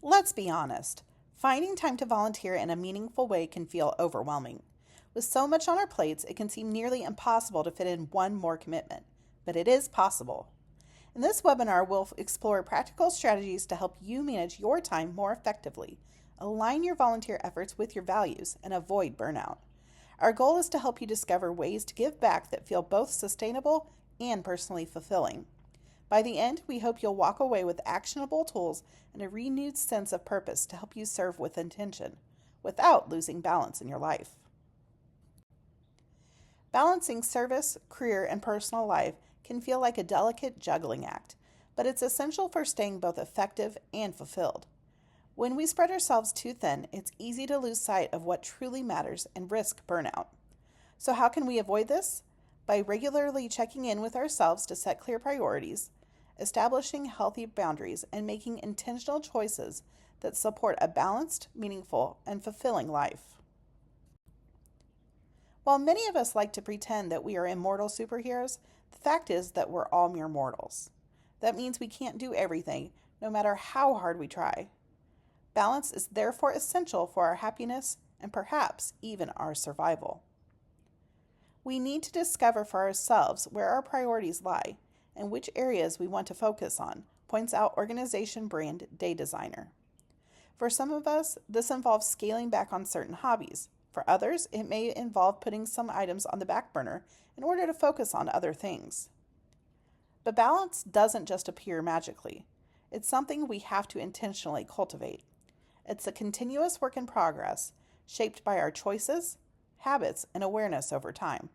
Let's be honest. Finding time to volunteer in a meaningful way can feel overwhelming. With so much on our plates, it can seem nearly impossible to fit in one more commitment. But it is possible. In this webinar, we'll explore practical strategies to help you manage your time more effectively, align your volunteer efforts with your values, and avoid burnout. Our goal is to help you discover ways to give back that feel both sustainable and personally fulfilling. By the end, we hope you'll walk away with actionable tools and a renewed sense of purpose to help you serve with intention, without losing balance in your life. Balancing service, career, and personal life can feel like a delicate juggling act, but it's essential for staying both effective and fulfilled. When we spread ourselves too thin, it's easy to lose sight of what truly matters and risk burnout. So how can we avoid this? By regularly checking in with ourselves to set clear priorities, establishing healthy boundaries, and making intentional choices that support a balanced, meaningful, and fulfilling life. While many of us like to pretend that we are immortal superheroes, the fact is that we're all mere mortals. That means we can't do everything, no matter how hard we try. Balance is therefore essential for our happiness and perhaps even our survival. We need to discover for ourselves where our priorities lie and which areas we want to focus on, points out organization brand Day Designer. For some of us, this involves scaling back on certain hobbies. For others, it may involve putting some items on the back burner in order to focus on other things. But balance doesn't just appear magically. It's something we have to intentionally cultivate. It's a continuous work in progress, shaped by our choices, habits, and awareness over time.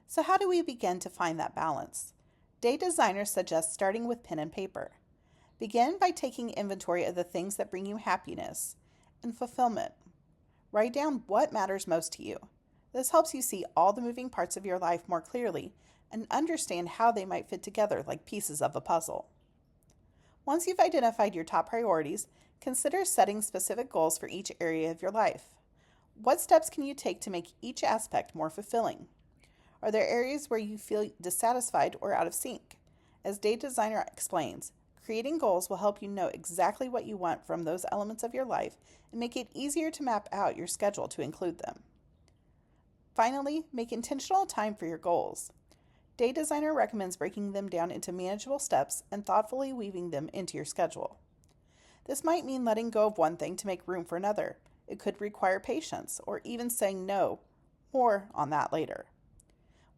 So how do we begin to find that balance? Day Designer suggests starting with pen and paper. Begin by taking inventory of the things that bring you happiness and fulfillment. Write down what matters most to you. This helps you see all the moving parts of your life more clearly and understand how they might fit together like pieces of a puzzle. Once you've identified your top priorities, consider setting specific goals for each area of your life. What steps can you take to make each aspect more fulfilling? Are there areas where you feel dissatisfied or out of sync? As Day Designer explains, creating goals will help you know exactly what you want from those elements of your life and make it easier to map out your schedule to include them. Finally, make intentional time for your goals. Day Designer recommends breaking them down into manageable steps and thoughtfully weaving them into your schedule. This might mean letting go of one thing to make room for another. It could require patience or even saying no. More on that later.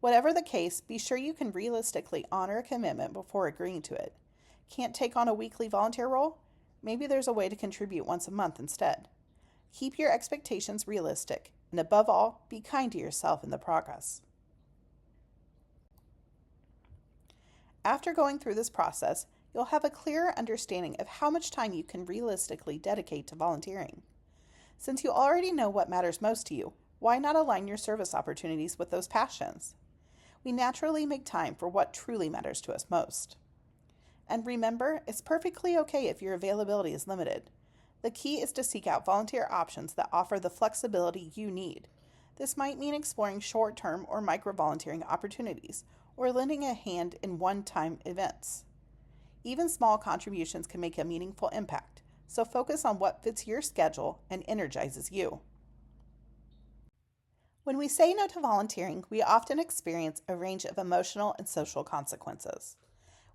Whatever the case, be sure you can realistically honor a commitment before agreeing to it. Can't take on a weekly volunteer role? Maybe there's a way to contribute once a month instead. Keep your expectations realistic, and above all, be kind to yourself in the progress. After going through this process, you'll have a clearer understanding of how much time you can realistically dedicate to volunteering. Since you already know what matters most to you, why not align your service opportunities with those passions? We naturally make time for what truly matters to us most. And remember, it's perfectly okay if your availability is limited. The key is to seek out volunteer options that offer the flexibility you need. This might mean exploring short-term or micro-volunteering opportunities, or lending a hand in one-time events. Even small contributions can make a meaningful impact, so focus on what fits your schedule and energizes you. When we say no to volunteering, we often experience a range of emotional and social consequences.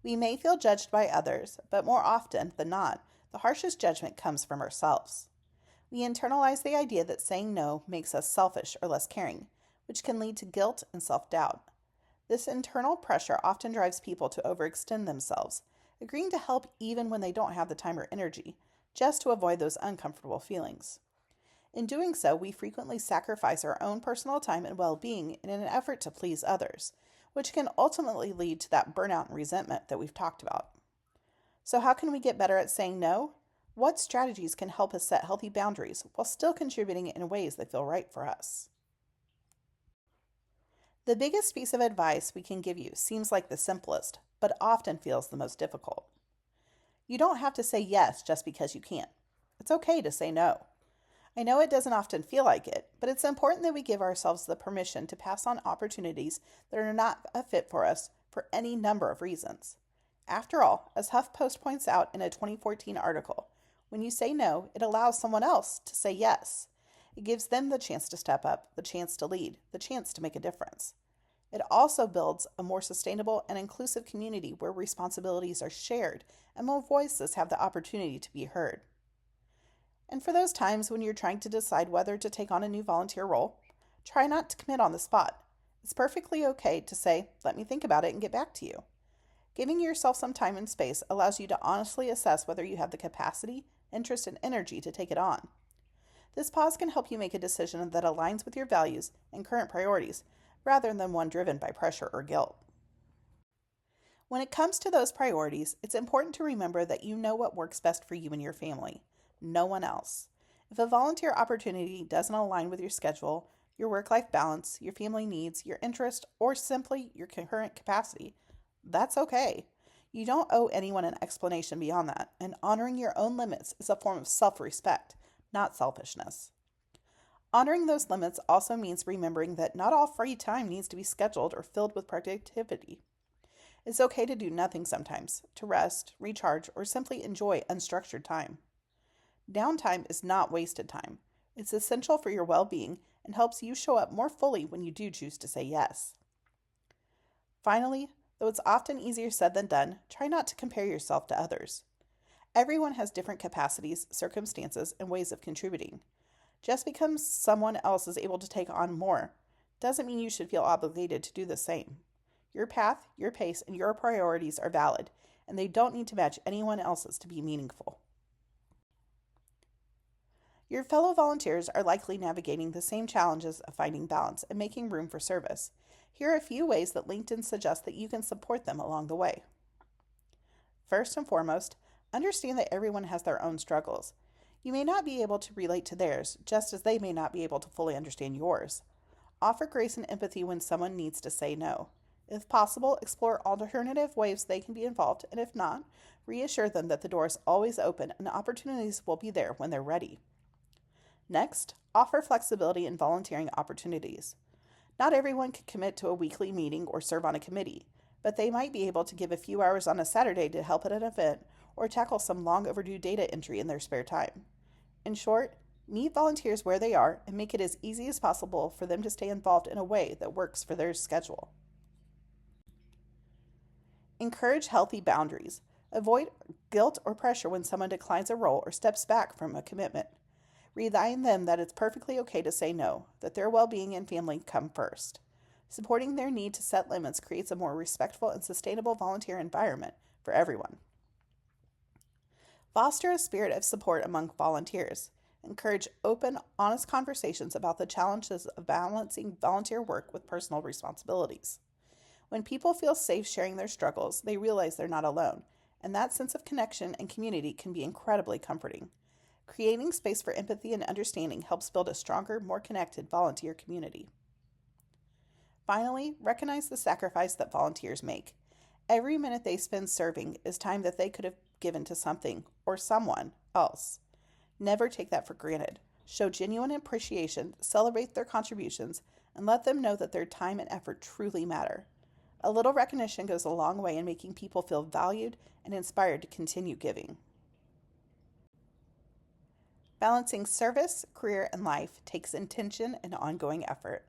We may feel judged by others, but more often than not, the harshest judgment comes from ourselves. We internalize the idea that saying no makes us selfish or less caring, which can lead to guilt and self-doubt. This internal pressure often drives people to overextend themselves, agreeing to help even when they don't have the time or energy, just to avoid those uncomfortable feelings. In doing so, we frequently sacrifice our own personal time and well-being in an effort to please others, which can ultimately lead to that burnout and resentment that we've talked about. So how can we get better at saying no? What strategies can help us set healthy boundaries while still contributing in ways that feel right for us? The biggest piece of advice we can give you seems like the simplest, but often feels the most difficult. You don't have to say yes just because you can't. It's okay to say no. I know it doesn't often feel like it, but it's important that we give ourselves the permission to pass on opportunities that are not a fit for us for any number of reasons. After all, as HuffPost points out in a 2014 article, when you say no, it allows someone else to say yes. It gives them the chance to step up, the chance to lead, the chance to make a difference. It also builds a more sustainable and inclusive community where responsibilities are shared and more voices have the opportunity to be heard. And for those times when you're trying to decide whether to take on a new volunteer role, try not to commit on the spot. It's perfectly okay to say, let me think about it and get back to you. Giving yourself some time and space allows you to honestly assess whether you have the capacity, interest, and energy to take it on. This pause can help you make a decision that aligns with your values and current priorities, rather than one driven by pressure or guilt. When it comes to those priorities, it's important to remember that you know what works best for you and your family, no one else. If a volunteer opportunity doesn't align with your schedule, your work-life balance, your family needs, your interest, or simply your current capacity, that's okay. You don't owe anyone an explanation beyond that, and honoring your own limits is a form of self-respect, not selfishness. Honoring those limits also means remembering that not all free time needs to be scheduled or filled with productivity. It's okay to do nothing sometimes, to rest, recharge, or simply enjoy unstructured time. Downtime is not wasted time. It's essential for your well-being and helps you show up more fully when you do choose to say yes. Finally, though it's often easier said than done, try not to compare yourself to others. Everyone has different capacities, circumstances, and ways of contributing. Just because someone else is able to take on more doesn't mean you should feel obligated to do the same. Your path, your pace, and your priorities are valid, and they don't need to match anyone else's to be meaningful. Your fellow volunteers are likely navigating the same challenges of finding balance and making room for service. Here are a few ways that LinkedIn suggests that you can support them along the way. First and foremost, understand that everyone has their own struggles. You may not be able to relate to theirs, just as they may not be able to fully understand yours. Offer grace and empathy when someone needs to say no. If possible, explore alternative ways they can be involved, and if not, reassure them that the door is always open and opportunities will be there when they're ready. Next, offer flexibility in volunteering opportunities. Not everyone can commit to a weekly meeting or serve on a committee, but they might be able to give a few hours on a Saturday to help at an event or tackle some long overdue data entry in their spare time. In short, meet volunteers where they are and make it as easy as possible for them to stay involved in a way that works for their schedule. Encourage healthy boundaries. Avoid guilt or pressure when someone declines a role or steps back from a commitment. Remind them that it's perfectly okay to say no, that their well-being and family come first. Supporting their need to set limits creates a more respectful and sustainable volunteer environment for everyone. Foster a spirit of support among volunteers. Encourage open, honest conversations about the challenges of balancing volunteer work with personal responsibilities. When people feel safe sharing their struggles, they realize they're not alone, and that sense of connection and community can be incredibly comforting. Creating space for empathy and understanding helps build a stronger, more connected volunteer community. Finally, recognize the sacrifice that volunteers make. Every minute they spend serving is time that they could have given to something or someone else. Never take that for granted. Show genuine appreciation, celebrate their contributions, and let them know that their time and effort truly matter. A little recognition goes a long way in making people feel valued and inspired to continue giving. Balancing service, career, and life takes intention and ongoing effort.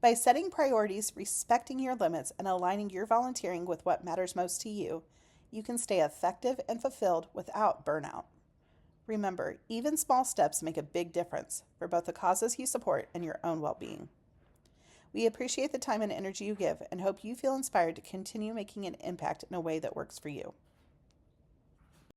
By setting priorities, respecting your limits, and aligning your volunteering with what matters most to you, you can stay effective and fulfilled without burnout. Remember, even small steps make a big difference for both the causes you support and your own well-being. We appreciate the time and energy you give and hope you feel inspired to continue making an impact in a way that works for you.